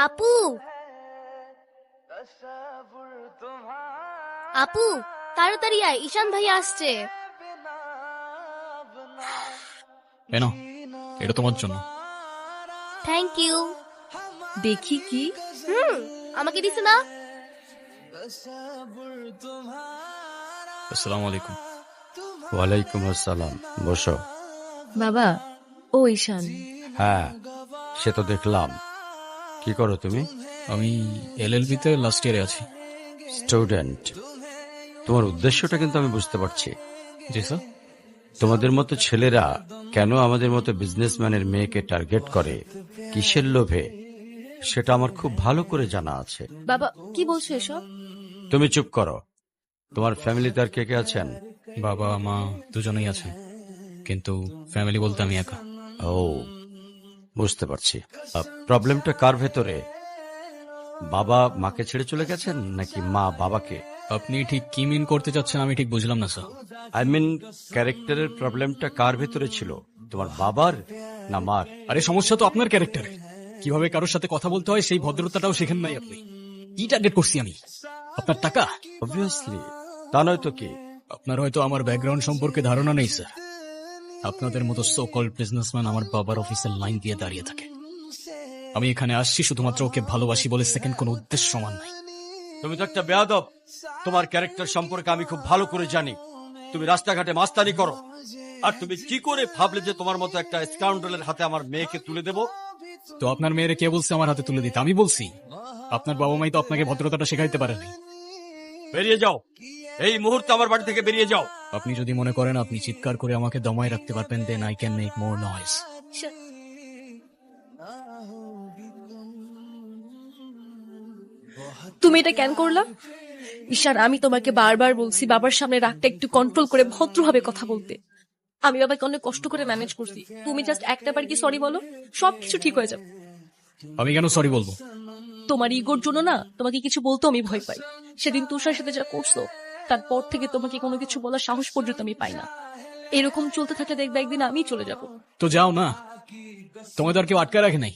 আপু, আপু, তাড়াতাড়ি আয়, ঈশান ভাই আসছে। এ নাও, এটা তোমার জন্য। Thank you. দেখি কি? আমাকে দিছে না? আসসালামু আলাইকুম। ওয়ালাইকুম আসসালাম, বসো। বাবা, ও ঈশান। হ্যাঁ, সে তো দেখলাম। কি করো তুমি? আমি এলএলবি তে লাস্ট ইয়ারে আছি। স্টুডেন্ট। তোমার উদ্দেশ্যটা কিন্তু আমি বুঝতে পারছি। জি স্যার। তোমাদের মতো ছেলেরা কেন আমাদের মতো বিজনেসম্যানের মেয়েকে টার্গেট করে, কিসের লোভে, সেটা আমার খুব ভালো করে জানা আছে। বাবা, কি বলছো এসব? তুমি চুপ করো। তোমার ফ্যামিলিতে আর কে কে আছেন? বাবা মা দুজনেই আছেন, কিন্তু ফ্যামিলি বলতে আমি একা। ও, বুঝতে পারছি। প্রবলেমটা কার ভেতরে? বাবা মাকে ছেড়ে চলে গেছেন নাকি মা বাবাকে? আপনি ঠিক কি মিন করতে চাচ্ছেন আমি ঠিক বুঝলাম না স্যার। আই মিন, ক্যারেক্টারের প্রবলেমটা কার ভেতরে ছিল, তোমার বাবার না মার? আরে সমস্যা তো আপনার ক্যারেক্টারে। কিভাবে কারোর সাথে কথা বলতে হয় সেই ভদ্রতাটাও শেখেন নাই আপনি। কি টার্গেট করছি আমি? আপনার টাকা? অবভিয়াসলি, তা নয় তো কি? আপনার হয়তো আমার ব্যাকগ্রাউন্ড সম্পর্কে ধারণা নেই স্যার। আপনাদের মতো সো কল্ড বিজনেসম্যান আমার বাবার অফিসের লাইন দিয়ে দাঁড়িয়ে থাকে। আমি এখানে আসছি শুধুমাত্র ওকে ভালোবাসি বলে, সেকেন্ড কোনো উদ্দেশ্য সমান নাই। তুমি তো একটা বেয়াদব। তোমার ক্যারেক্টার সম্পর্কে আমি খুব ভালো করে জানি। তুমি রাস্তাঘাটে মাস্তানি করো, আর তুমি কি করে ভাবলে যে তোমার মতো একটা স্কাউন্ডারের হাতে আমার মেয়েকে তুলে দেব? তো আপনার মেয়েরে কে বলছে আমার হাতে তুলে দিতে? আমি বলছি। আপনার বাবা মাই তো আপনাকে ভদ্রতাটা শেখাইতে পারেনি। বেরিয়ে যাও, এই মুহূর্তে আমার বাড়ি থেকে বেরিয়ে যাও। আপনি যদি মনে করেন আপনি চিৎকার করে আমাকে দমায় রাখতে পারবেন, then I can make more noise. তুমি এটা কেন করলা? ঈশান, আমি তোমাকে বারবার বলছি বাবার সামনে রাগটা একটু কন্ট্রোল করে ভদ্রভাবে কথা বলতে। আমি বাবাকে অনেক কষ্ট করে ম্যানেজ করছি। তুমি জাস্ট একটা বার কি সরি বলো, সবকিছু ঠিক হয়ে যাবে। আমি কেন সরি বলবো? তোমার ইগোর জন্য না তোমাকে কিছু বলতেও আমি ভয় পাই। সেদিন তুষার সাথে যা করছো, তারপর থেকে তোমাকে কোনো কিছু বলার সাহস পর্যন্ত আমি পাই না। এরকম চলতে থাকলে দেখবে একদিন আমি চলে যাব। তো যাও না, তোমাদের আর কেউ আটকে রাখে নাই।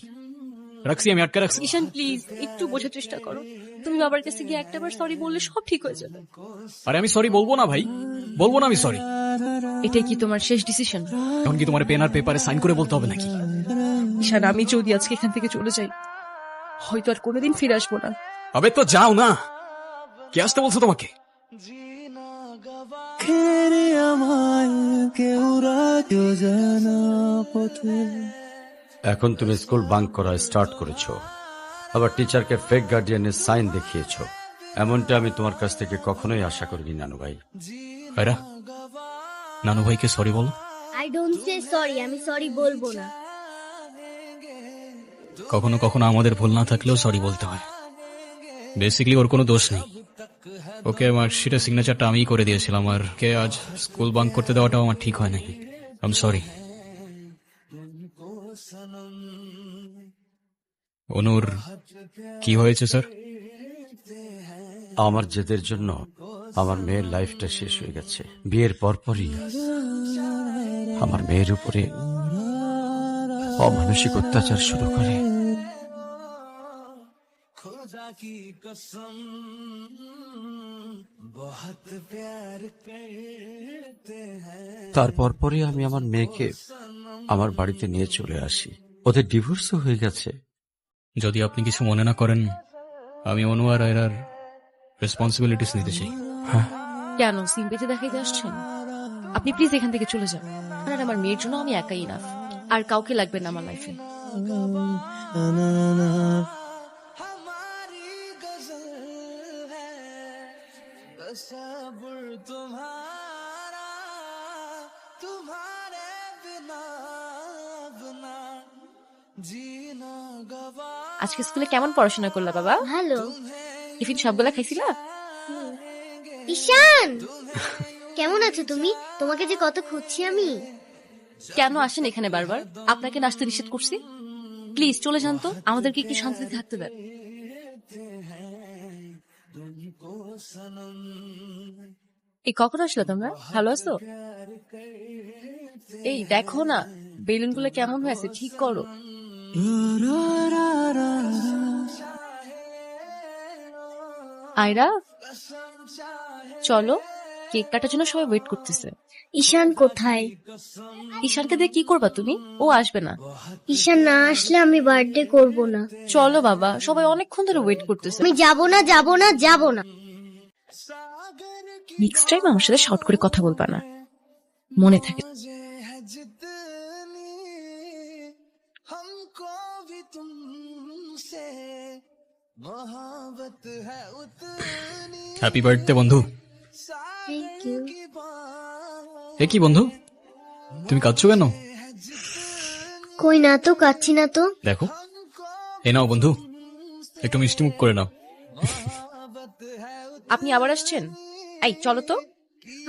রাখছি, আমি আটকে রাখছি। ঈশান প্লিজ একটু বোঝার চেষ্টা করো। তুমি বাবার কাছে গিয়ে একটাবার সরি বললে সব ঠিক হয়ে যাবে। আরে আমি সরি বলবো না ভাই, বলবো না আমি সরি। এটাই কি তোমার শেষ ডিসিশন? এখন কি তোমার পেন আর পেপারে সাইন করে বলতে হবে নাকি? ঈশান, আমি যদি আজকে এখান থেকে চলে যাই, হয়তো আর কোনোদিন ফিরে আসবো না। আবে তো যাও না, কে আসতে বলছো তোমাকে? এখন তুমি স্কুল বাঙ্ক করা স্টার্ট করেছো, আবার টিচারকে ফেক গার্ডিয়ানের সাইন দেখিয়েছো। এমনটা আমি তোমার কাছ থেকে কখনোই আশা করিনি নানু ভাই। আয়রা, নানু ভাইকে সরি বলো। আই ডোন্ট সে সরি, আমি সরি বলবো না। কখনো কখনো আমাদের ভুল না থাকলেও সরি বলতে হয়। বেসিক্যালি ওর কোনো দোষ নেই। ওকে মার্কশিটে সিগনেচারটা আমিই করে দিয়েছিলাম, আর কে আজ স্কুল বাঙ্ক করতে দেওয়াটাও আমার ঠিক হয় নাই। I am sorry. অনুর কি হয়েছে স্যার? আমার জেদের জন্য আমার মেয়ের লাইফটা শেষ হয়ে গেছে। বিয়ের পরপরই আমার মেয়ের উপরে অমানসিক অত্যাচার শুরু করে। তারপর পরে আমি আমার মেয়েকে আমার বাড়িতে নিয়ে চলে আসি। ওদের ডিভোর্সও হয়ে গেছে। যদি আপনি কিছু মনে না করেন, আমি অনু আর আয়রার রেসপন্সিবিলিটিস নিতে চাই। হ্যাঁ, কেন সিম্পেতে দেখাইতে আসছেন? আপনি প্লিজ এখান থেকে চলে যান। আর আমার মেয়ের জন্য আমি একাই ইনাফ, আর কাউকে লাগবে না আমার লাইফে। আজকে স্কুলে কেমন পড়াশোনা করলা বাবা? ভালো। টিফিন সবগুলা খাইছিলা? ঈশান, কেমন আছো তুমি? তোমাকে যে কত খুঁজছি আমি। কেন আসেন এখানে বারবার? আপনাকে নাচতে নিষেধ করছি? প্লিজ চলে যান তো, আমাদেরকে একটু শান্তিতে থাকতে দেন। এই কখন আসলো তোমরা? ভালো আছো? এই দেখো না, বেলুন গুলো কেমন হয়েছে, ঠিক করো। আয়রা, চলো, কেক কাটার জন্য সবাই ওয়েট করতেছে। ঈশান কোথায়? ঈশানকে দিয়ে কি করবা তুমি? ও আসবে না। ঈশান না আসলে আমি বার্থডে করব না। চলো বাবা, সবাই অনেকক্ষণ ধরে ওয়েট করতেছে। আমি যাব না, যাব না, যাব না। নেক্সট টাইম আমার সাথে শর্ট করে কথা বলবা না, মনে থাকে। হ্যাপি বার্থডে বন্ধু। Thank you. এ কি বন্ধু, তুমি কাঁদছো কেন? কই না তো, কাচ্ছি না তো। দেখো, এ নাও বন্ধু, একটু মিষ্টি মুখ করে নাও। আপনি আবার আসছেন? এই চলো তো।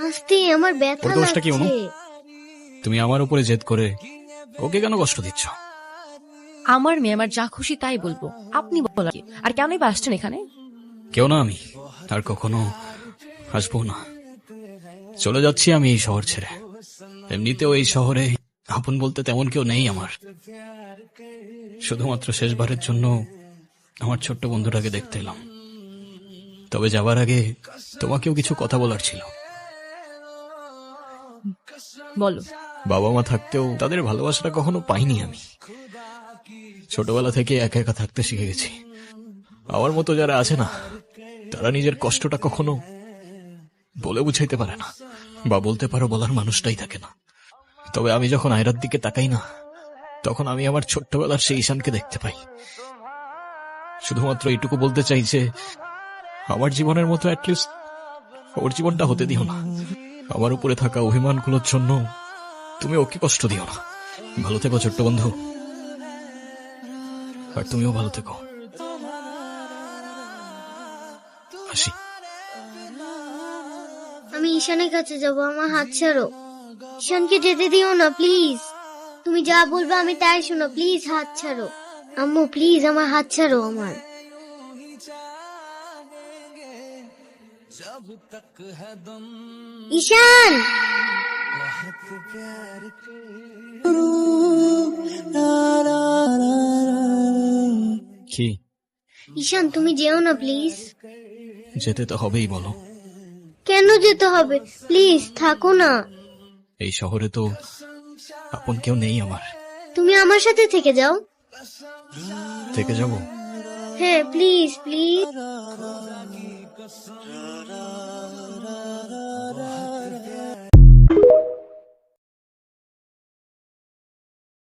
আস্তে, আমার ব্যথা ওর দোষটা কি অনু? লাগছে। তুমি আমার উপরে জেদ করে ওকে কেন কষ্ট দিচ্ছ? আমার মেয়ে, আমার যা খুশি তাই বলবো, আপনি বলা কি? আর কেনই বা আসছেন এখানে? কেউ না আমি, আর কখনো আসবো না। চলে যাচ্ছি আমি এই শহর ছেড়ে। এমনিতেও এই শহরে আপন বলতে তেমন কেউ নেই আমার। শুধুমাত্র শেষবারের জন্য আমার ছোট্ট বন্ধুটাকে দেখতে এলাম। তবে যাবার আগে তোমাকেও কিছু কথা বলার ছিল। বলো। বাবা মা থাকতেও তাদের ভালোবাসাটা কখনো পাইনি আমি। ছোটবেলা থেকে একা একা থাকতে শিখে গেছি। আমার মতো যারা আছে না, তারা নিজের কষ্টটা কখনো বলে বুঝাইতে পারে না, বা বলতে পারো বলার মানুষটাই থাকে না। তবে আমি যখন আয়রার দিকে তাকাই না, তখন আমি আমার ছোট্টবেলার সেই ঈশানকে দেখতে পাই। শুধুমাত্র এইটুকু বলতে চাই যে আমার জীবনের মতো অ্যাটলিস্ট ওর জীবনটা হতে দিও না। আমার উপরে থাকা অভিমানগুলোর জন্য তুমি ওকে কষ্ট দিও না। ভালো থেকো ছোট্ট বন্ধু, আর তুমিও ভালো থেকো। আসি। আমি ঈশানের কাছে যাব, আমার হাত ছাড়ো। ঈশানকে যেতে দিও না প্লিজ। তুমি যা বলবে আমি তাই শোনো, প্লিজ হাত ছাড়ো। আম্মু প্লিজ আমার হাত ছাড়ো। আমার ঈশান, কি? ঈশান তুমি যেও না প্লিজ। যেতে তো হবেই, বলো। কেন যেতে হবে? প্লিজ থাকো না। এই শহরে তো আপন কেউ নেই আমার। তুমি আমার সাথে থেকে যাও। থেকে যাব? হ্যাঁ প্লিজ প্লিজ।